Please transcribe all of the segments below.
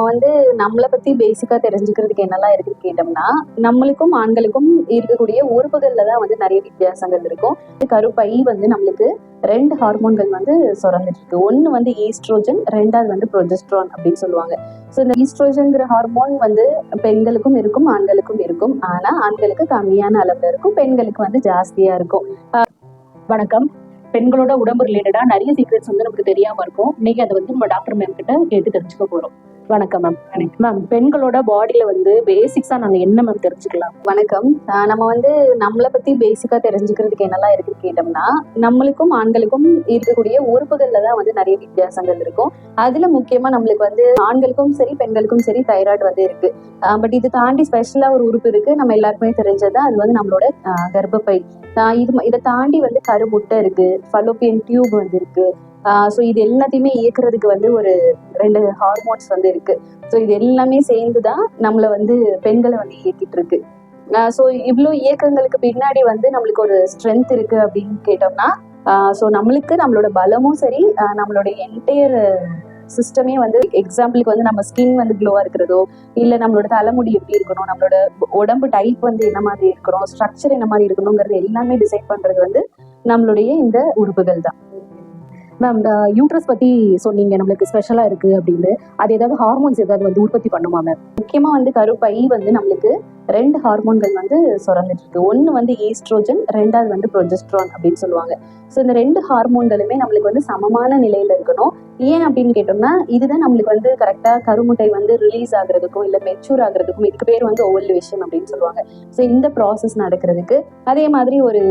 வந்து நம்மளை பத்தி பேசிக்கா தெரிஞ்சுக்கிறதுக்கு என்னெல்லாம் இருக்குன்னு கேட்டோம்னா, நம்மளுக்கும் ஆண்களுக்கும் இருக்கக்கூடிய உறுப்புகள்ல தான் வந்து நிறைய வித்தியாசங்கள் இருக்கும். கருப்பை வந்து நம்மளுக்கு 2 ஹார்மோன்கள் வந்து சுரந்துட்டு இருக்கு. ஒண்ணு வந்து ஈஸ்ட்ரோஜன், 2வது வந்து ப்ரொஜெஸ்ட்ரான் அப்படின்னு சொல்லுவாங்க. ஸோ இந்த ஈஸ்ட்ரோஜன்ங்கிற ஹார்மோன் வந்து பெண்களுக்கும் இருக்கும், ஆண்களுக்கும் இருக்கும். ஆனா ஆண்களுக்கு கம்மியான அளவுல இருக்கும், பெண்களுக்கு வந்து ஜாஸ்தியா இருக்கும். வணக்கம். பெண்களோட உடம்பு ரிலேட்டடா நிறைய சீக்ரெட்ஸ் வந்து நமக்கு தெரியாம இருக்கும். இன்னைக்கு அதை வந்து நம்ம டாக்டர் மேம் கிட்ட கேட்டு தெரிஞ்சுக்க போறோம். வணக்கம் மேம். மேம், பெண்களோட பாடியில வந்து பேசிக்ஸா நாங்க என்ன மேம் தெரிஞ்சுக்கலாம்? வணக்கம். நம்ம வந்து நம்மளை பத்தி பேசிக்கா தெரிஞ்சுக்கிறதுக்கு என்னெல்லாம் இருக்குன்னு கேட்டோம்னா, நம்மளுக்கும் ஆண்களுக்கும் இருக்கக்கூடிய உறுப்புகள்ல தான் வந்து நிறைய வித்தியாசங்கள் இருக்கும். அதுல முக்கியமா நம்மளுக்கு வந்து ஆண்களுக்கும் சரி பெண்களுக்கும் சரி தைராய்டு வந்து இருக்கு. பட் இது தாண்டி ஸ்பெஷலா ஒரு உறுப்பு இருக்கு, நம்ம எல்லாருக்குமே தெரிஞ்சது. அது வந்து நம்மளோட கர்ப்பப்பை. இதை தாண்டி வந்து கருமுட்டை இருக்கு, ஃபலோப்பியன் டியூப் வந்து இருக்கு. ஸோ இது எல்லாத்தையுமே இயக்குறதுக்கு வந்து ஒரு 2 ஹார்மோன்ஸ் வந்து இருக்கு. ஸோ இது எல்லாமே சேர்ந்துதான் நம்மளை வந்து பெண்களை வந்து இயக்கிட்டு இருக்கு. ஸோ இவ்வளோ இயக்கங்களுக்கு பின்னாடி வந்து நம்மளுக்கு ஒரு ஸ்ட்ரென்த் இருக்கு அப்படின்னு கேட்டோம்னா, ஸோ நம்மளுக்கு நம்மளோட பலமும் சரி, நம்மளோட என்டையர் சிஸ்டமே வந்து எக்ஸாம்பிளுக்கு வந்து நம்ம ஸ்கின் வந்து க்ளோவா இருக்கிறதோ, இல்ல நம்மளோட தலைமுடி எப்படி இருக்கணும், நம்மளோட உடம்பு டைப் வந்து என்ன மாதிரி இருக்கணும், ஸ்ட்ரக்சர் என்ன மாதிரி இருக்கணுங்கிறது எல்லாமே டிசைட் பண்றது வந்து நம்மளுடைய இந்த உறுப்புகள் தான். மேம், யூட்ரஸ் பத்தி சொன்னீங்க, நம்மளுக்கு ஸ்பெஷலா இருக்கு அப்படின்னு. அது ஏதாவது ஹார்மோன்ஸ் ஏதாவது வந்து உற்பத்தி பண்ணுமா மேம்? முக்கியமா வந்து கருப்பை வந்து நம்மளுக்கு 2 ஹார்மோன்கள் வந்து சுரந்துட்டு இருக்கு. ஒண்ணு வந்து ஈஸ்ட்ரோஜன், 2வது வந்து ப்ரொஜெஸ்ட்ரான் அப்படின்னு சொல்லுவாங்க. ஸோ இந்த 2 ஹார்மோன்களுமே நம்மளுக்கு வந்து சமமான நிலையில இருக்கணும். ஏன் அப்படின்னு கேட்டோம்னா, இதுதான் நம்மளுக்கு வந்து கரெக்டா கருமுட்டை வந்து ரிலீஸ் ஆகுறதுக்கும் இல்ல மெச்சூர் ஆகுறதுக்கும், இதுக்கு பேர் வந்து ஓவல்யூஷன் அப்படின்னு சொல்லுவாங்க. ஸோ இந்த ப்ராசஸ் நடக்கிறதுக்கு, அதே மாதிரி ஒரு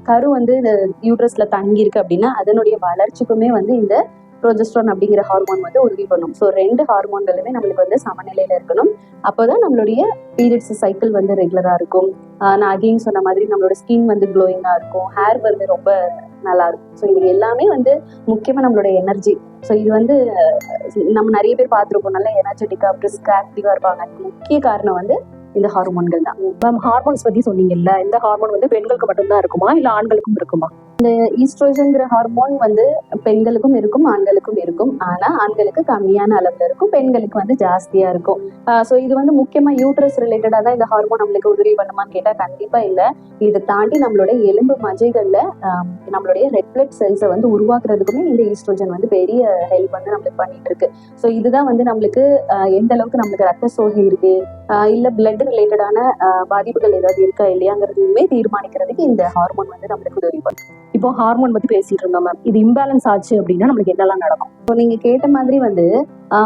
கரு வந்து இந்த யூட்ரஸ்ல தங்கி இருக்கு அப்படின்னா அதனுடைய வளர்ச்சிக்குமே வந்து இந்த ப்ரொஜெஸ்ட்ரான் அப்படிங்கிற ஹார்மோன் வந்து உதவி பண்ணும். ஸோ 2 ஹார்மோன்களுமே நம்மளுக்கு வந்து சமநிலையில இருக்கணும். அப்போதான் நம்மளுடைய பீரியட்ஸ் சைக்கிள் வந்து ரெகுலரா இருக்கும். நான் அகைன் சொன்ன மாதிரி நம்மளோட ஸ்கின் வந்து க்ளோயிங்கா இருக்கும், ஹேர் வந்து ரொம்ப நல்லா இருக்கும். ஸோ இது எல்லாமே வந்து முக்கியமா நம்மளோட எனர்ஜி. ஸோ இது வந்து நம்ம நிறைய பேர் பார்த்துருப்போம், நல்லா எனர்ஜெட்டிக்கா பிரிஸ்கா ஆக்டிவா இருப்பாங்க. முக்கிய காரணம் வந்து இந்த ஹார்மோன்கள் தான். மேம், ஹார்மோன்ஸ் பத்தி சொன்னீங்கல்ல, இந்த ஹார்மோன் வந்து பெண்களுக்கு மட்டும்தான் இருக்குமா இல்ல ஆண்களுக்கும் இருக்குமா? ஈஸ்ட்ரோஜன்ங்கிற ஹார்மோன் வந்து பெண்களுக்கும் இருக்கும், ஆண்களுக்கும் இருக்கும். ஆனா ஆண்களுக்கு கம்மியான அளவுல இருக்கும், பெண்களுக்கு வந்து ஜாஸ்தியா இருக்கும். ஸோ இது வந்து முக்கியமா யூட்ரஸ் ரிலேட்டடா தான் இந்த ஹார்மோன் நம்மளுக்கு உதவி பண்ணுமான்னு கேட்டா கண்டிப்பா இல்ல. இதை தாண்டி நம்மளோட எலும்பு மஜைகள்ல நம்மளுடைய ரெட் பிளட் செல்ஸை வந்து உருவாக்குறதுக்குமே இந்த ஈஸ்ட்ரோஜன் வந்து பெரிய ஹெல்ப் வந்து நம்மளுக்கு பண்ணிட்டு இருக்கு. ஸோ இதுதான் வந்து நம்மளுக்கு எந்த அளவுக்கு நம்மளுக்கு ரத்த சோகை இருக்கு, இல்ல பிளட் ரிலேட்டடான பாதிப்புகள் ஏதாவது இருக்கா இல்லையாங்கிறதுமே தீர்மானிக்கிறதுக்கு இந்த ஹார்மோன் வந்து நம்மளுக்கு உதவி பண்ணும். இப்போ ஹார்மோன் பத்தி பேசிட்டு இருந்தோம் மேம். இது இம்பேலன்ஸ் ஆச்சு அப்படின்னா நம்மளுக்கு என்னெல்லாம் நடக்கும்? இப்போ நீங்க கேட்ட மாதிரி வந்து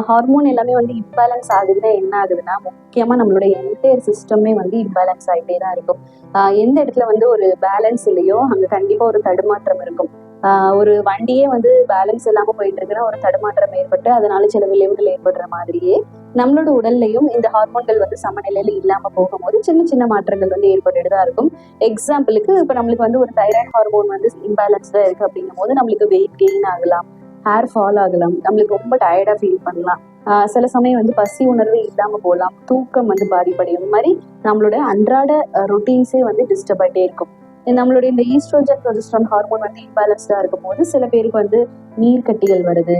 ஹார்மோன் எல்லாமே வந்து இம்பேலன்ஸ் ஆகுதுன்னா என்ன ஆகுதுன்னா, முக்கியமா நம்மளுடைய என்டையர் சிஸ்டமே வந்து இம்பேலன்ஸ் ஆகிட்டே தான் இருக்கும். எந்த இடத்துல வந்து ஒரு பேலன்ஸ் இல்லையோ அங்க கண்டிப்பா ஒரு தடுமாற்றம் இருக்கும். ஒரு வண்டியே வந்து பேலன்ஸ் இல்லாம போயிட்டு இருக்குன்னா ஒரு தடுமாற்றம் ஏற்பட்டு அதனால சில விளைவுகள் ஏற்படுற மாதிரியே நம்மளோட உடல்லையும் இந்த ஹார்மோன்கள் வந்து சமநிலையில இல்லாம போகும்போது சின்ன சின்ன மாற்றங்கள் வந்து ஏற்பட்டுட்டு தான் இருக்கும். எக்ஸாம்பிளுக்கு இப்ப நம்மளுக்கு வந்து ஒரு தைராய்டு ஹார்மோன் வந்து இம்பேலன்ஸ்டா இருக்கு அப்படிங்கும் போது நம்மளுக்கு வெயிட் கெயின் ஆகலாம், ஹேர் ஃபால் ஆகலாம், நம்மளுக்கு ரொம்ப டயர்டா ஃபீல் பண்ணலாம், சில சமயம் வந்து பசி உணர்வு இல்லாம போகலாம், தூக்கம் வந்து பாதிப்படையும். இந்த மாதிரி நம்மளோட அன்றாட ரொட்டீன்ஸே வந்து டிஸ்டர்ப் ஆகிட்டே இருக்கும். நம்மளுடைய இந்த ஈஸ்ட்ரோஜன் ப்ரொஜெஸ்ட்ரான் ஹார்மோன் வந்து இம்பேலன்ஸ்டா இருக்கும் போது சில பேருக்கு வந்து நீர்க்கட்டிகள் வருது,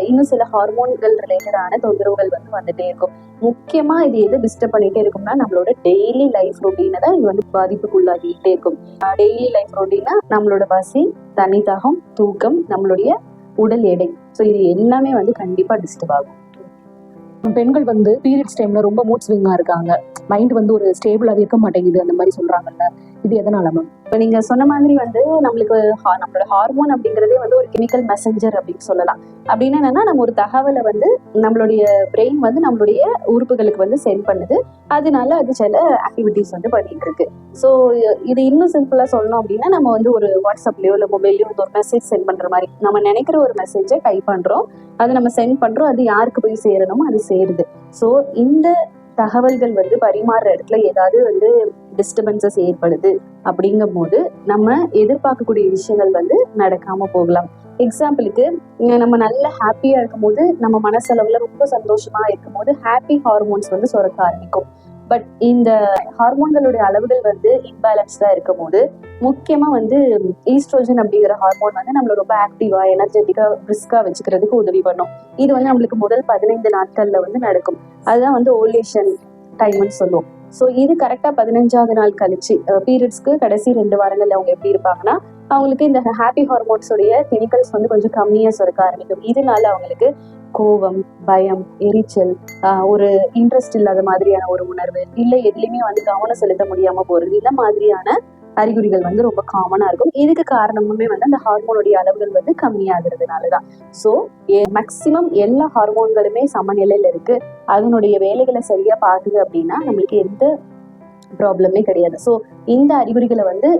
இன்னும் சில ஹார்மோன்கள் ரிலேட்டடான தொந்தரவுகள் வந்து வந்துட்டே இருக்கும். முக்கியமா இது எது டிஸ்டர்ப் பண்ணிட்டே இருக்கும்னா நம்மளோட டெய்லி லைஃப் ரொட்டீனை தான் இது வந்து பாதிப்புக்குள்ளாகிட்டே இருக்கும். டெய்லி லைஃப் ரொட்டீனா நம்மளோட பசி, தண்ணி தாகம், தூக்கம், நம்மளுடைய உடல் எடை, ஸோ இது எல்லாமே வந்து கண்டிப்பா டிஸ்டர்ப் ஆகும். பெண்கள் வந்து பீரியட்ஸ் டைம்ல ரொம்ப மூட் ஸ்விங்கா இருக்காங்க, மைண்ட் வந்து ஒரு ஸ்டேபிளாவே இருக்க மாட்டேங்குது, அந்த மாதிரி சொல்றாங்கல்ல, இது எதனால மேம்? இப்போ நீங்க சொன்ன மாதிரி வந்து நம்மளுக்கு நம்மளோட ஹார்மோன் அப்படிங்கிறதே வந்து ஒரு கெமிக்கல் மெசஞ்சர் அப்படின்னு சொல்லலாம். அப்படின்னு என்னன்னா, நம்ம ஒரு தகவலை வந்து நம்மளுடைய பிரெயின் வந்து நம்மளுடைய உறுப்புகளுக்கு வந்து சென்ட் பண்ணுது, அதனால அது சில ஆக்டிவிட்டிஸ் வந்து பண்ணிட்டு இருக்கு. ஸோ இது இன்னும் சிம்பிளா சொல்லணும் அப்படின்னா, நம்ம வந்து ஒரு வாட்ஸ்அப்லயோ இல்லை மொபைல்லையோ வந்து ஒரு மெசேஜ் சென்ட் பண்ற மாதிரி நம்ம நினைக்கிற ஒரு மெசேஜை டைப் பண்றோம், அதை நம்ம சென்ட் பண்றோம், அது யாருக்கு போய் சேரணுமோ அது சேருது. ஸோ இந்த தகவல்கள் வந்து பரிமாறுற இடத்துல ஏதாவது வந்து டிஸ்டர்பன்சஸ் ஏற்படுது அப்படிங்கும் போது நம்ம எதிர்பார்க்கக்கூடிய விஷயங்கள் வந்து நடக்காம போகலாம். எக்ஸாம்பிளுக்கு நம்ம நல்ல ஹாப்பியா இருக்கும் போது, நம்ம மனசளவுல ரொம்ப சந்தோஷமா இருக்கும் போது ஹாப்பி ஹார்மோன்ஸ் வந்து சுரக்க ஆரம்பிக்கும். பட் இந்த ஹார்மோன்களுடைய அளவுகள் வந்து இன்பேலன்ஸ்டா இருக்கும் போது முக்கியமா வந்து ஈஸ்ட்ரோஜன் அப்படிங்கிற ஹார்மோன் வந்து நம்மள ரொம்ப ஆக்டிவா எனர்ஜெட்டிக்கா பிரிஸ்கா வச்சுக்கிறதுக்கு உதவி பண்ணும். இது வந்து நம்மளுக்கு முதல் 15 நாட்கள்ல வந்து நடக்கும். அதுதான் வந்து ஓலேஷன் டைம்னு சொல்லுவோம். ஸோ இது கரெக்டா 15வது நாள் கழிச்சு பீரியட்ஸ்க்கு கடைசி 2 வாரங்கள்ல அவங்க எப்படி இருப்பாங்கன்னா, அவங்களுக்கு இந்த ஹாப்பி ஹார்மோன்ஸோடைய கெமிக்கல்ஸ் வந்து கொஞ்சம் கம்மியா சுரக்க ஆரம்பிக்கும். இதனால அவங்களுக்கு கோபம், பயம், எரிச்சல், ஒரு இன்ட்ரெஸ்ட் இல்லாத மாதிரியான ஒரு உணர்வு, இல்லை எதுலையுமே வந்து கவனம் செலுத்த முடியாம போறது, இந்த மாதிரியான அறிகுறிகள் வந்து ரொம்ப காமனா இருக்கும். இதுக்கு காரணமுமே வந்து அந்த ஹார்மோனுடைய அளவுகள் வந்து கம்மியாகிறதுனாலதான். ஸோ மேக்சிமம் எல்லா ஹார்மோன்களுமே சமநிலையில இருக்கு. அதனுடைய வேலைகளை சரியா பாக்குது அப்படின்னா நம்மளுக்கு எந்த ப்ராப்ளமே கிடையாது. ஸோ இந்த அறிகுறிகளை வந்து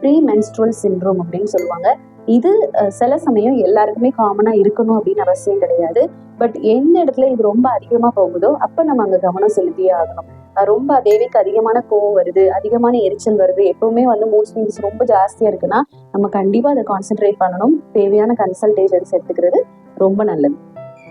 ப்ரீ மென்ஸ்ட்ருவல் சிண்ட்ரோம் அப்படின்னு சொல்லுவாங்க. இது சில சமயம் எல்லாருக்குமே காமனா இருக்கணும் அப்படின்னு அவசியம் கிடையாது. பட் எந்த இடத்துல இது ரொம்ப அதிகமா போகுதோ அப்ப நம்ம அங்க கவனம் செலுத்தியே ஆகணும். ரொம்ப தேவைக்கு அதிகமான கோவம் வருது, அதிகமான எரிச்சல் வருது, எப்பவுமே வந்து மூட் ஸ்விங்ஸ் ரொம்ப ஜாஸ்தியா இருக்குன்னா நம்ம கண்டிப்பா அதை கான்சென்ட்ரேட் பண்ணணும். தேவையான கன்சல்டேஷன்ஸ் எடுத்துக்கிறது ரொம்ப நல்லது.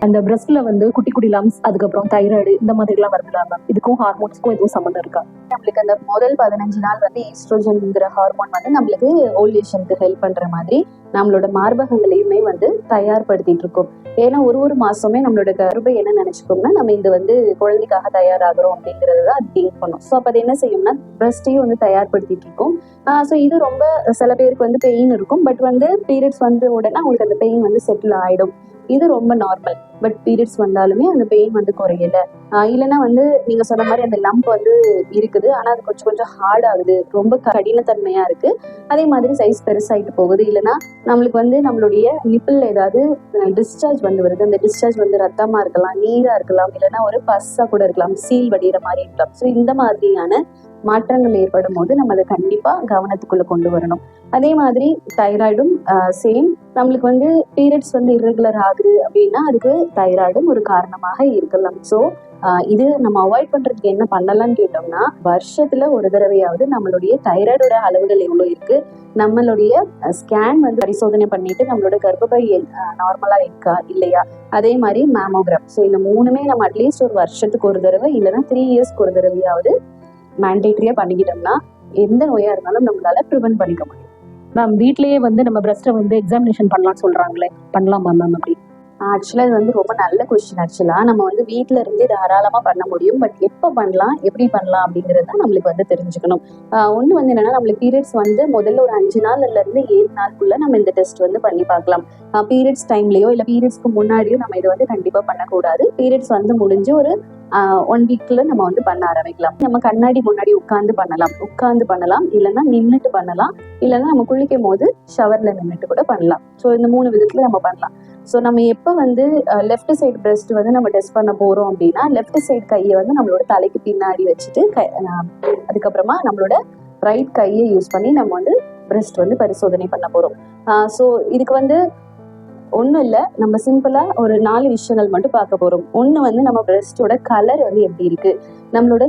அந்த பிரஸ்ட்ல வந்து குட்டி குட்டி லம்ஸ், அதுக்கப்புறம் தைராய்டு, இந்த மாதிரி எல்லாம் வருதுலாம் மேம். இதுக்கும் ஹார்மோன்ஸ்க்கும் எதுவும் சம்மந்தம் இருக்கா? நம்மளுக்கு அந்த முதல் 15 நாள் வந்து ஈஸ்ட்ரோஜன்ங்கிற ஹார்மோன் வந்து நம்மளுக்கு ஓவலேஷனுக்கு ஹெல்ப் பண்ற மாதிரி நம்மளோட மார்பகங்களையுமே வந்து தயார்படுத்திட்டு இருக்கும். ஏன்னா ஒரு மாசமே நம்மளோட கர்ப்பை என்ன நினைச்சுக்கோம்னா நம்ம இது வந்து குழந்தைக்காக தயாராகிறோம் அப்படிங்கறது தான் அது திங்க் பண்ணும். ஸோ அப்ப அது என்ன செய்யும்னா பிரஸ்டையும் வந்து தயார்படுத்திட்டு இருக்கும். ஸோ இது ரொம்ப சில பேருக்கு வந்து பெயின் இருக்கும். பட் வந்து பீரியட்ஸ் வந்து உடனே அவங்களுக்கு அந்த பெயின் வந்து செட்டில் ஆயிடும். இது ரொம்ப நார்மல். பட் பீரியட்ஸ் வந்தாலுமே அந்த பெயின் வந்து குறையல, இல்லைன்னா வந்து நீங்க சொன்ன மாதிரி அந்த லம்ப் வந்து இருக்குது, ஆனா அது கொஞ்சம் கொஞ்சம் ஹார்ட் ஆகுது, ரொம்ப கடினத்தன்மையா இருக்கு, அதே மாதிரி சைஸ் பெருசாயிட்டு போகுது, இல்லைன்னா நம்மளுக்கு வந்து நம்மளுடைய நிப்பிள்ல ஏதாவது டிஸ்சார்ஜ் வந்து வருது, அந்த டிஸ்சார்ஜ் வந்து ரத்தமா இருக்கலாம், நீரா இருக்கலாம், இல்லைன்னா ஒரு பஸ்ஸா கூட இருக்கலாம், சீல் வடிகிற மாதிரி இருக்கலாம். ஸோ இந்த மாதிரியான மாற்றங்கள் ஏற்படும் போது நம்ம அதை கண்டிப்பா கவனத்துக்குள்ள கொண்டு வரணும். அதே மாதிரி தைராய்டும் சேம். நம்மளுக்கு வந்து பீரியட்ஸ் வந்து இர்ரெகுலர் ஆகுது அப்படின்னா அதுக்கு தைராய்டும் ஒரு காரணமாக இருக்கலாம். ஸோ இது நம்ம அவாய்ட் பண்றதுக்கு என்ன பண்ணலாம்னு கேட்டோம்னா, வருஷத்துல ஒரு தடவையாவது நம்மளுடைய தைராய்டோட அளவுகள் எவ்வளவு இருக்கு, நம்மளுடைய ஸ்கேன் வந்து பரிசோதனை பண்ணிட்டு நம்மளோட கர்ப்பப்பை நார்மலா இருக்கா இல்லையா, அதே மாதிரி மேமோகிராம். ஸோ இந்த 3மே நம்ம அட்லீஸ்ட் ஒரு வருஷத்துக்கு ஒரு தடவை இல்லைன்னா 3 இயர்ஸ்க்கு ஒரு தடவையாவது மேண்டேட்டரியா பண்ணிக்கிட்டோம்னா எந்த நோயா இருந்தாலும் நம்மளால ப்ரிவென்ட் பண்ணிக்க முடியும். மேம் வீட்லயே வந்து நம்ம பிரஸ்ட்டை வந்து எக்ஸாமினேஷன் பண்ணலாம்னு சொல்றாங்களே, பண்ணலாமா மேம்? அப்படி ஆக்சுவலா இது வந்து ரொம்ப நல்ல கொஸ்டின். ஆக்சுவலா நம்ம வந்து வீட்ல இருந்தே தாராளமா பண்ண முடியும். பட் எப்ப பண்ணலாம், எப்படி பண்ணலாம் அப்படிங்கறது தான் நம்மளுக்கு வந்து தெரிஞ்சுக்கணும். ஒண்ணு வந்து என்னன்னா, நம்மளுக்கு பீரியட்ஸ் வந்து முதல்ல ஒரு 5 நாள்ல இருந்து 7 நாளுக்குள்ள நம்ம இந்த டெஸ்ட் வந்து பண்ணி பார்க்கலாம். பீரியட்ஸ் டைம்லயோ இல்ல பீரியட்ஸ்க்கு முன்னாடியோ நம்ம இதை வந்து கண்டிப்பா பண்ணக்கூடாது. பீரியட்ஸ் வந்து முடிஞ்சு ஒரு 1 வீக்ல நம்ம வந்து பண்ண ஆரம்பிக்கலாம். நம்ம கண்ணாடி முன்னாடி உட்கார்ந்து பண்ணலாம், இல்லைன்னா நின்றுட்டு பண்ணலாம், இல்லைன்னா நம்ம குளிக்கும் போது ஷவர்ல நின்றுட்டு கூட பண்ணலாம். ஸோ இந்த 3 விதத்துல நம்ம பண்ணலாம். ஸோ நம்ம எப்போ வந்து லெஃப்ட் சைடு பிரஸ்ட் வந்து நம்ம டெஸ்ட் பண்ண போறோம் அப்படின்னா, லெஃப்ட் சைடு கையை வந்து நம்மளோட தலைக்கு பின்னாடி வச்சுட்டு அதுக்கப்புறமா நம்மளோட ரைட் கையை யூஸ் பண்ணி நம்ம வந்து பிரஸ்ட் வந்து பரிசோதனை பண்ண போறோம். ஸோ இதுக்கு வந்து ஒன்றும் இல்லை, நம்ம சிம்பிளா ஒரு 4 விஷயங்கள் மட்டும் பார்க்க போறோம். ஒன்று வந்து நம்ம பிரஸ்டோட கலர் வந்து எப்படி இருக்கு, நம்மளோட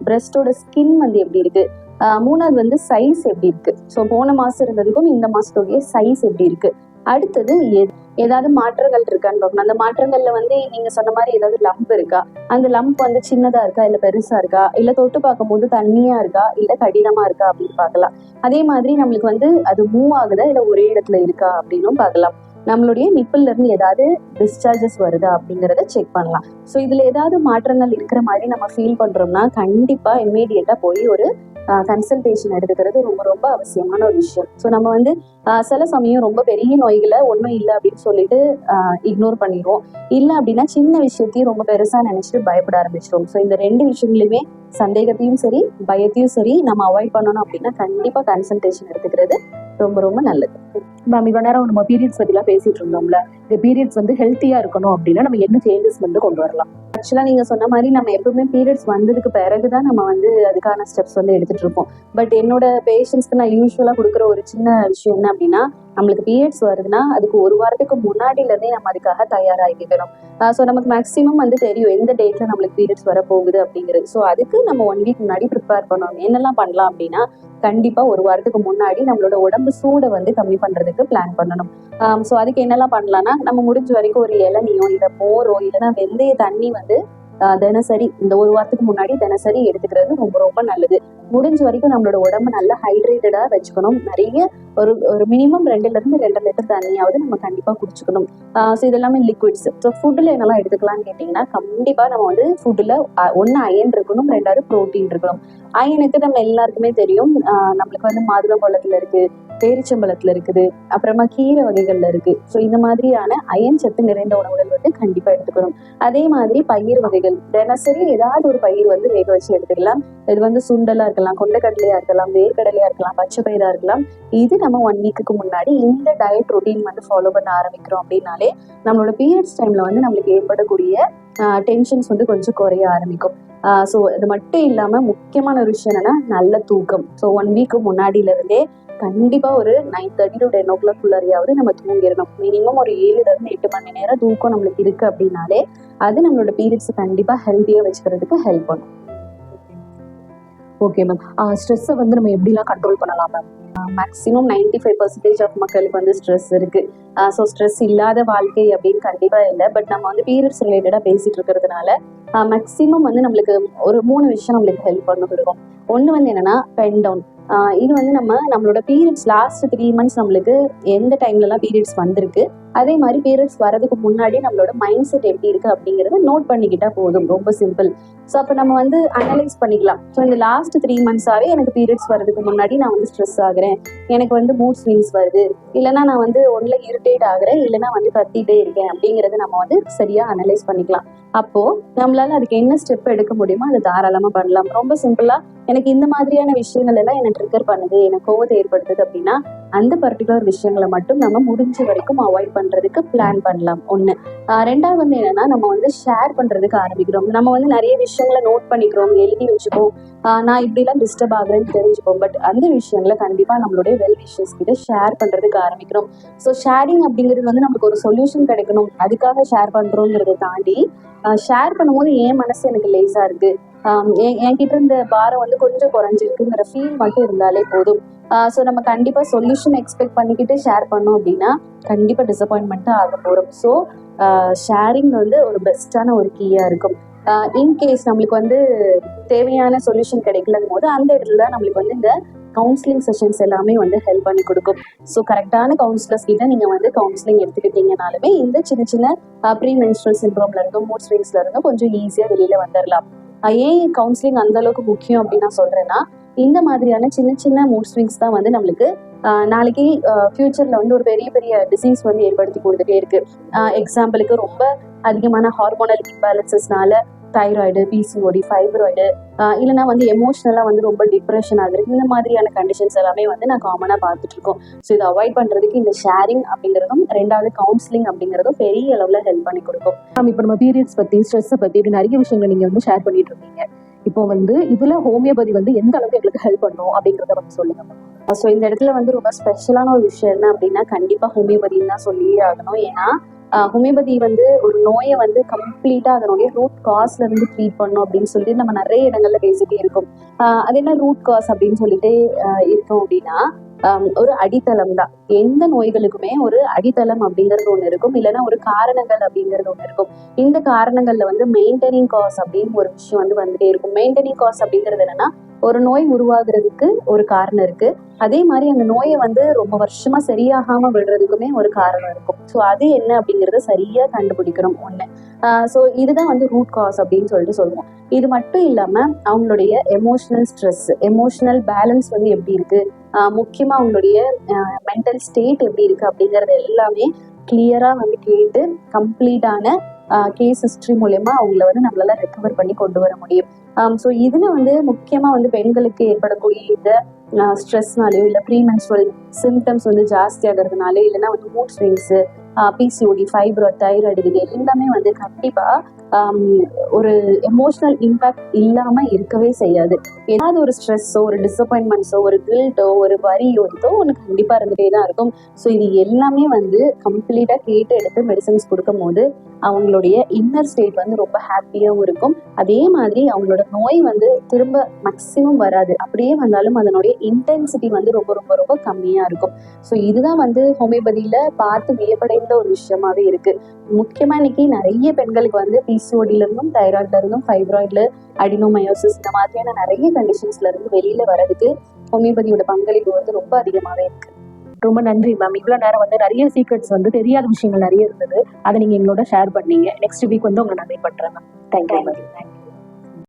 பிரஸ்டோட ஸ்கின் வந்து எப்படி இருக்கு, 3வது வந்து சைஸ் எப்படி இருக்கு. ஸோ போன மாசம் இருந்ததுக்கும் இந்த மாசத்துடைய சைஸ் எப்படி இருக்கு. அடுத்தது ஏதாவது மாற்றங்கள் இருக்கான்னு பார்க்கணும். அந்த மாற்றங்கள்ல வந்து நீங்க சொன்ன மாதிரி ஏதாவது லம்ப் இருக்கா, அந்த லம்ப் வந்து சின்னதா இருக்கா இல்ல பெருசா இருக்கா, இல்ல தொட்டு பார்க்கும் போது தண்ணியா இருக்கா இல்ல கடினமா இருக்கா அப்படின்னு பார்க்கலாம். அதே மாதிரி நம்மளுக்கு வந்து அது மூவ் ஆகுதா இல்ல ஒரே இடத்துல இருக்கா அப்படின்னும் பார்க்கலாம். நம்மளுடைய நிப்பிள்ல இருந்து ஏதாவது டிஸ்சார்ஜஸ் வருதா அப்படிங்கறத செக் பண்ணலாம். ஸோ இதுல ஏதாவது மாற்றங்கள் இருக்கிற மாதிரி நம்ம ஃபீல் பண்றோம்னா கண்டிப்பா இம்மீடியட்டா போய் ஒரு கன்சல்டேஷன் எடுத்துக்கிறது ரொம்ப ரொம்ப அவசியமான ஒரு விஷயம். ஸோ நம்ம வந்து சில சமயம் ரொம்ப பெரிய நோய்களை ஒன்றும் இல்லை அப்படின்னு சொல்லிட்டு இக்னோர் பண்ணிடுவோம். இல்லை அப்படின்னா சின்ன விஷயத்தையும் ரொம்ப பெருசா நினைச்சிட்டு பயப்பட ஆரம்பிச்சிடும். ஸோ இந்த 2 விஷயங்களுமே, சந்தேகத்தையும் சரி பயத்தையும் சரி, நம்ம அவாய்ட் பண்ணணும் அப்படின்னா கண்டிப்பா கன்சல்டேஷன் எடுத்துக்கிறது ரொம்ப ரொம்ப நல்லது. மேம் இவ்வளவு நேரம் நம்ம பீரியட்ஸ் பத்திலாம் பேசிட்டு இருந்தோம்ல, இந்த பீரியட்ஸ் வந்து ஹெல்த்தியா இருக்கணும் அப்படின்னா நம்ம என்ன சேஞ்சஸ் வந்து கொண்டு வரலாம்? ஆக்சுவலா நீங்க சொன்ன மாதிரி நம்ம எப்பவுமே பீரியட்ஸ் வந்ததுக்கு பிறகுதான் நம்ம வந்து அதுக்கான ஸ்டெப்ஸ் வந்து எடுத்துட்டு இருப்போம். பட் என்னோட பேஷண்ட்ஸ்க்கு நான் யூஸ்வலா கொடுக்குற ஒரு சின்ன விஷயம் என்ன அப்படின்னா, நம்மளுக்கு பீரியட்ஸ் வருதுன்னா அதுக்கு 1 வாரத்துக்கு முன்னாடில இருந்தே நம்ம அதுக்காக தயாராகிக்கணும். ஸோ நமக்கு மேக்ஸிமம் வந்து தெரியும் எந்த டேட்ல நம்மளுக்கு பீரியட்ஸ் வர போகுது அப்படிங்கிறது. ஸோ அதுக்கு நம்ம 1 வீக் முன்னாடி ப்ரிப்பேர் பண்ணணும். என்னெல்லாம் பண்ணலாம் அப்படின்னா, கண்டிப்பா 1 வாரத்துக்கு முன்னாடி நம்மளோட உடம்பு சூடை வந்து கம்மி பண்றதுக்கு பிளான் பண்ணணும். ஸோ அதுக்கு என்னெல்லாம் பண்ணலாம்னா, நம்ம முடிஞ்ச வரைக்கும் ஒரு இளநியோ இல்ல மோரோ இல்லைன்னா வெந்தய தண்ணி வந்து தினசரி இந்த ஒரு வாரத்துக்கு முன்னாடி தினசரி எடுத்துக்கிறது ரொம்ப ரொம்ப நல்லது. முடிஞ்ச வரைக்கும் நம்மளோட உடம்பு நல்லா ஹைட்ரேட்டடா வச்சுக்கணும். நிறைய ஒரு மினிமம் 2 லிட்டர் தண்ணியாவது நம்ம கண்டிப்பா குடிச்சுக்கணும். ஸோ இது எல்லாமே லிக்விட்ஸ். ஸோ ஃபுட்டில் என்னெல்லாம் எடுத்துக்கலாம்னு கேட்டிங்கன்னா, கண்டிப்பா நம்ம வந்து ஃபுட்டில் ஒன்று அயன் இருக்கணும், 2வது ப்ரோட்டீன் இருக்கணும். அயனுக்கு நம்ம எல்லாருக்குமே தெரியும், நம்மளுக்கு வந்து மாதுளம்பழத்துல இருக்கு, பேரிச்சம்பழத்துல இருக்குது, அப்புறமா கீரை வகைகள்ல இருக்கு. ஸோ இந்த மாதிரியான அயன் சத்து நிறைந்த உணவுகள் வந்து கண்டிப்பா எடுத்துக்கணும். அதே மாதிரி பயிர் வகைகள் தினசரி ஏதாவது ஒரு பயிர் வந்து வேக வச்சு எடுத்துக்கலாம். இது வந்து சுண்டலா இருக்கலாம், கொண்டைக்கடலையா இருக்கலாம், வேர்க்கடலையா இருக்கலாம், பச்சை பயிரா இருக்கலாம். இது நம்ம 1 வீக்குக்கு முன்னாடி இந்த டயட் ரொட்டீன் வந்து ஃபாலோ பண்ண ஆரம்பிக்கிறோம் அப்படின்னாலே நம்மளோட பீரியட்ஸ் டைம்ல வந்து நம்மளுக்கு ஏற்படக்கூடிய டென்ஷன்ஸ் வந்து கொஞ்சம் குறைய ஆரம்பிக்கும். ஸோ இது மட்டும் இல்லாம முக்கியமான ஒரு விஷயம் என்னன்னா நல்ல தூக்கம். ஸோ 1 வீக்கு முன்னாடியில இருந்தே கண்டிப்பா ஒரு 9:30 to 10 o'clock குள்ளாரையாவது நம்ம தூங்கிடணும். மினிமம் ஒரு 7 to 8 மணி நேரம் தூக்கம் நம்மளுக்கு இருக்கு அப்படின்னாலே அது நம்மளோட பீரியட்ஸ் கண்டிப்பா ஹெல்த்தியா வச்சுக்கிறதுக்கு ஹெல்ப் பண்ணும். Okay ma'am. ஸ்ட்ரெஸ்ஸை வந்து நம்ம எப்படிலாம் கண்ட்ரோல் பண்ணலாம் மேம்? மேக்ஸிமம் 95% ஆஃப் மக்களுக்கு வந்து ஸ்ட்ரெஸ் இருக்கு. ஸோ ஸ்ட்ரெஸ் இல்லாத வாழ்க்கை அப்படின்னு கண்டிப்பா இல்லை. பட் நம்ம வந்து பீரியட்ஸ் ரிலேட்டடா பேசிட்டு இருக்கிறதுனால மேக்ஸிமம் வந்து நம்மளுக்கு ஒரு 3 விஷயம் நம்மளுக்கு ஹெல்ப் பண்ண இருக்கும். ஒன்று வந்து என்னன்னா பென் டவுன். இது வந்து நம்மளோட பீரியட்ஸ் லாஸ்ட் 3 months நம்மளுக்கு எந்த டைம்லலாம் பீரியட்ஸ் வந்திருக்கு, அதே மாதிரி பீரியட்ஸ் வரதுக்கு முன்னாடி நம்மளோட மைண்ட் செட் எப்படி இருக்கு அப்படிங்கிறத நோட் பண்ணிக்கிட்டா போதும். ரொம்ப சிம்பிள். ஸோ அப்போ நம்ம வந்து அனலைஸ் பண்ணிக்கலாம். ஸோ இந்த லாஸ்ட் 3 months-ஆவே எனக்கு பீரியட்ஸ் வரதுக்கு முன்னாடி நான் வந்து ஸ்ட்ரெஸ் ஆகுறேன், எனக்கு வந்து மூட் ஸ்விங்ஸ் வருது, இல்லைன்னா நான் வந்து ஒன்றில் இரிட்டேட் ஆகுறேன், இல்லைன்னா வந்து கத்திட்டே இருக்கேன் அப்படிங்கிறத நம்ம வந்து சரியா அனலைஸ் பண்ணிக்கலாம். அப்போ நம்மளால அதுக்கு என்ன ஸ்டெப் எடுக்க முடியுமோ அதை தாராளமா பண்ணலாம். ரொம்ப சிம்பிளா எனக்கு இந்த மாதிரியான விஷயங்கள் எல்லாம் என்ன ட்ரிகர் பண்ணுது, எனக்கு கோவத்தை ஏற்படுத்துது அப்படின்னா அந்த பர்டிகுலர் விஷயங்களை மட்டும் நம்ம முடிஞ்ச வரைக்கும் அவாய்ட் பண்றதுக்கு பிளான் பண்ணலாம். ஒண்ணு. ரெண்டாவது வந்து என்னன்னா நம்ம வந்து ஷேர் பண்றதுக்கு ஆரம்பிக்கிறோம். நம்ம வந்து நிறைய விஷயங்களை நோட் பண்ணிக்கிறோம், எழுதி வச்சுப்போம், நான் இப்படிலாம் டிஸ்டர்ப் ஆகுறேன்னு தெரிஞ்சுப்போம். பட் அந்த விஷயங்களை கண்டிப்பா நம்மளுடைய வெல் விஷஸ் கிட்ட ஷேர் பண்றதுக்கு ஆரம்பிக்கிறோம். ஸோ ஷேரிங் அப்படிங்கிறது வந்து நமக்கு ஒரு சொல்யூஷன் கிடைக்கணும், அதுக்காக ஷேர் பண்றோங்கிறத தாண்டி ஷேர் பண்ணும்போது என் மனசு எனக்கு லேசா இருக்கு, என்கிட்ட இருந்த பாரம் வந்து கொஞ்சம் குறைஞ்சிருக்குங்கிற ஃபீல் மட்டும் இருந்தாலே போதும். ஸோ நம்ம கண்டிப்பா சொல்யூஷன் எக்ஸ்பெக்ட் பண்ணிக்கிட்டு ஷேர் பண்ணோம் அப்படின்னா கண்டிப்பா டிசப்பாயின்மெண்ட் ஆக போறோம். ஸோ ஷேரிங் வந்து ஒரு பெஸ்டான ஒரு கீயா இருக்கும். இன்கேஸ் நம்மளுக்கு வந்து தேவையான சொல்யூஷன் கிடைக்கலங்கும் போது அந்த இடத்துல நம்மளுக்கு வந்து இந்த கவுன்சிலிங் செஷன்ஸ் எல்லாமே வந்து ஹெல்ப் பண்ணி கொடுக்கும். ஸோ கரெக்டான கவுன்சிலர்ஸ் கிட்ட நீங்க வந்து கவுன்சிலிங் எடுத்துக்கிட்டீங்கனாலுமே இந்த சின்ன சின்ன ப்ரீ மென்ஸ்ட்ரல் சிண்ட்ரோம்ல இருந்தும் மூட் ஸ்விங்ஸ்ல இருந்தும் கொஞ்சம் ஈஸியா வெளியில வந்துடலாம். ஏன் கவுன்சிலிங் அந்த அளவுக்கு முக்கியம் அப்படின்னு நான் சொல்றேன்னா, இந்த மாதிரியான சின்ன சின்ன மூட் ஸ்விங்ஸ் தான் வந்து நம்மளுக்கு நாளைக்கு ஃபியூச்சர்ல வந்து ஒரு பெரிய பெரிய டிசீஸ் வந்து ஏற்படுத்தி கொடுத்துட்டே இருக்கு. எக்ஸாம்பிளுக்கு ரொம்ப அதிகமான ஹார்மோனல் இம்பேலன்சஸ்னால தைராய்டு, பிசிஓடி, ஃபைப்ராய்டு, இல்லைன்னா வந்து எமோஷனலா வந்து ரொம்ப டிப்ரெஷன் ஆகுது. இந்த மாதிரியான கண்டிஷன்ஸ் எல்லாமே வந்து நான் காமனா பார்த்துட்டு இருக்கோம். ஸோ இதை அவாய்ட் பண்றதுக்கு இந்த ஷேரிங் அப்படிங்கிறதும், ரெண்டாவது கவுன்சிலிங் அப்படிங்கிறதும் பெரிய அளவுல ஹெல்ப் பண்ணி கொடுக்கும். இப்போ நம்ம பீரியட்ஸ் பத்தி, ஸ்ட்ரெஸ்ஸை பத்தி இப்படி நிறைய விஷயங்கள் நீங்க வந்து ஷேர் பண்ணிட்டு இருக்கீங்க. இப்போ வந்து இதுல ஹோமியோபதி வந்து எந்த அளவுக்கு எங்களுக்கு ஹெல்ப் பண்ணும் அப்படிங்கிறத வந்து சொல்லுங்க. ஸோ இந்த இடத்துல வந்து ரொம்ப ஸ்பெஷலான ஒரு விஷயம் என்ன அப்படின்னா கண்டிப்பா ஹோமியோபதின்னு தான் சொல்லியே ஆகணும். ஏன்னா ஹோமியோபதி வந்து ஒரு நோயை வந்து கம்ப்ளீட்டா அதனுடைய ரூட் காஸ்ல இருந்து ட்ரீட் பண்ணும் அப்படின்னு சொல்லிட்டு நம்ம நிறைய இடங்கள்ல பேசிட்டே இருக்கோம். அது என்ன ரூட் காஸ் அப்படின்னு சொல்லிட்டு இருக்கோம் அப்படின்னா ஒரு அடித்தளம் தான். எந்த நோய்களுக்குமே ஒரு அடித்தளம் அப்படிங்கிறது ஒண்ணு இருக்கும், இல்லைன்னா ஒரு காரணங்கள் அப்படிங்கிறது ஒண்ணு இருக்கும். இந்த காரணங்கள்ல வந்து மெயின்டைனிங் காஸ் அப்படின்னு ஒரு விஷயம் வந்து வந்துட்டே இருக்கும். மெயின்டைனிங் காஸ் அப்படிங்கிறது என்னன்னா ஒரு நோய் உருவாகுறதுக்கு ஒரு காரணம் இருக்கு, அதே மாதிரி அந்த நோயை வந்து ரொம்ப வருஷமா சரியாகாம விடுறதுக்குமே ஒரு காரணம் இருக்கும். ஸோ அது என்ன அப்படிங்கறத சரியா கண்டுபிடிக்கணும் ஒண்ணு. ஸோ இதுதான் வந்து ரூட் காஸ் அப்படின்னு சொல்லிட்டு சொல்லுவோம். இது மட்டும் இல்லாம அவங்களுடைய எமோஷனல் ஸ்ட்ரெஸ், எமோஷனல் பேலன்ஸ் வந்து எப்படி இருக்கு, முக்கியமா அவங்களுடைய மென்டல் ஸ்டேட் எப்படி இருக்கு அப்படிங்கறது எல்லாமே கிளியரா வந்து கேட்டு கம்ப்ளீட்டான கேஸ் ஹிஸ்டரி மூலயமா அவங்கள வந்து நம்மளால ரெக்கவர் பண்ணி கொண்டு வர முடியும். ஸோ இதுல வந்து முக்கியமா வந்து பெண்களுக்கு ஏற்படக்கூடிய இந்த ஸ்ட்ரெஸ்னாலேயோ இல்லை ப்ரீமென்ஸ்ட்ரல் சிம்டம்ஸ் வந்து ஜாஸ்தி ஆகிறதுனாலே, இல்லைன்னா வந்து mood swings, PCOD, fibroid, thyroid, இது எல்லாமே வந்து கண்டிப்பா ஒரு எமோஷனல் இம்பாக்ட் இல்லாம இருக்கவே செய்யாது. ஏதாவது ஒரு ஸ்ட்ரெஸ்ஸோ, ஒரு டிசப்பாயின்மெண்ட்ஸோ, ஒரு கில்ட்டோ, ஒரு வரியோ ஏதோ ஒன்று கண்டிப்பா இருந்துட்டே தான் இருக்கும். ஸோ இது எல்லாமே வந்து கம்ப்ளீட்டா கேட்டு எடுத்து மெடிசன்ஸ் கொடுக்கும் போது அவங்களுடைய இன்னர் ஸ்டேட் வந்து ரொம்ப ஹாப்பியாகவும் இருக்கும். அதே மாதிரி அவங்களோட நோய் வந்து திரும்ப மேக்சிமம் வராது. அப்படியே வந்தாலும் அதனுடைய இன்டென்சிட்டி வந்து ரொம்ப ரொம்ப ரொம்ப கம்மியா இருக்கும். ஸோ இதுதான் வந்து ஹோமியோபதியில பார்த்து வியப்படைந்த ஒரு விஷயமாவே இருக்கு. முக்கியமா இன்னைக்கு நிறைய பெண்களுக்கு வந்து பிசிஓடில இருந்தும், தைராய்ட்ல இருந்தும், ஃபைப்ராய்ட்ல, அடினோமயோசிஸ் இந்த மாதிரியான நிறைய கண்டிஷன்ஸ்ல இருந்து வெளியில வர்றதுக்கு ஹோமியோபதியோட பங்களிப்பு வந்து ரொம்ப அதிகமாவே இருக்கு. ரொம்ப நன்றி மேம். இவ்வளவு நேரம் வந்து நிறைய சீக்ரெட்ஸ் வந்து தெரியாத விஷயங்கள் நிறைய இருந்தது. அதை நீங்க எங்களோட ஷேர் பண்ணீங்க. நெக்ஸ்ட் வீக் வந்து உங்களை நான் மீட் பண்றேன் மேம். Thank you ma'am.